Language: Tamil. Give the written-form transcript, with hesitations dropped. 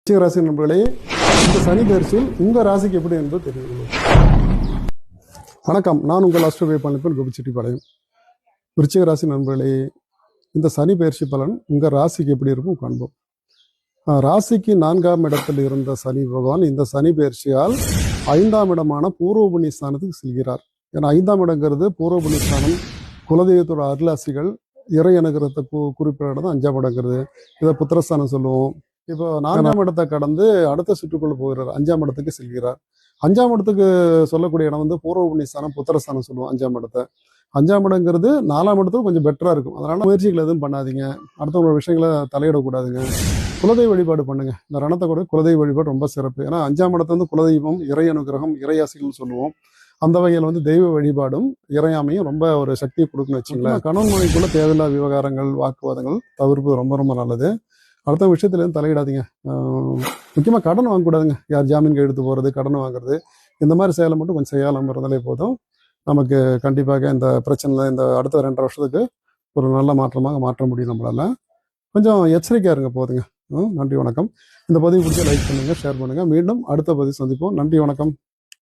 விருச்சிக ராசி நண்பர்களே, இந்த சனி பயிற்சியில் உங்கள் ராசிக்கு எப்படி என்பது தெரியும். வணக்கம், நான் உங்கள் அஸ்ட்ரோபி பழனிப்பன் கோபிச்செட்டிப்பாளையம். விருச்சிக ராசி நண்பர்களே, இந்த சனி பயிற்சி பலன் உங்கள் ராசிக்கு எப்படி இருக்கும் காண்போம். ராசிக்கு 4ஆம் இடத்தில் இருந்த சனி பகவான் இந்த சனி பயிற்சியால் 5ஆம் இடமான பூர்வ புண்ணிய ஸ்தானத்துக்கு செல்கிறார். ஏன்னா 5ஆம் இடங்கிறது பூர்வ புண்ணிய ஸ்தானம், குலதெய்வத்தோட அருளாசிகள், இறை அனுகிரகத்தை குறிப்பிட இடம் தான் 5ஆம் இடங்கிறது. இதை புத்திரஸ்தானம் சொல்லுவோம். இப்போ 4ஆம் இடத்தை கடந்து அடுத்த சுற்றுக்குள்ள போகிறார், 5ஆம் இடத்துக்கு செல்கிறார். 5ஆம் இடத்துக்கு சொல்லக்கூடிய இடம் வந்து பூர்வ புண்ணிய ஸ்தானம், புத்திரஸ்தானம் சொல்லுவோம். 5ஆம் இடத்தை 5ஆம் இடங்கிறது 4ஆம் இடத்துக்கு கொஞ்சம் பெட்டரா இருக்கும். அதனால முயற்சிகள் எதுவும் பண்ணாதீங்க, அடுத்தவங்களோட விஷயங்களை தலையிடக்கூடாதுங்க. குலதெய்வ வழிபாடு பண்ணுங்க. இந்த ரணத்தை கூட குலதெய்வ வழிபாடு ரொம்ப சிறப்பு. ஏன்னா 5ஆம் இடத்துல வந்து குலதெய்வம், இறை அனுகிரகம், இறையாசிகள் சொல்லுவோம். அந்த வகையில் வந்து தெய்வ வழிபாடும் இறையாமையும் ரொம்ப ஒரு சக்தியை கொடுக்குன்னு வச்சுங்களேன். கணவன் மனைவிக்குள்ள தேவையில்லாத விவகாரங்கள், வாக்குவாதங்கள் தவிர்ப்பு ரொம்ப ரொம்ப நல்லது. அடுத்த விஷயத்துல இருந்து தலையிடாதீங்க. முக்கியமாக கடன் வாங்கக்கூடாதுங்க. யார் ஜாமீன் எடுத்து போகிறது, கடன் வாங்குறது, இந்த மாதிரி செயலை மட்டும் கொஞ்சம் செய்யாமல் இருந்தாலே போதும். நமக்கு கண்டிப்பாக இந்த பிரச்சனையில் இந்த அடுத்த 2.5 வருஷத்துக்கு ஒரு நல்ல மாற்றமாக மாற்ற முடியும் நம்மளால. கொஞ்சம் எச்சரிக்கையாக இருங்க போதுங்க. நன்றி, வணக்கம். இந்த பதிவு பிடிச்சா லைக் பண்ணுங்கள், ஷேர் பண்ணுங்கள். மீண்டும் அடுத்த பதிவு சந்திப்போம். நன்றி, வணக்கம்.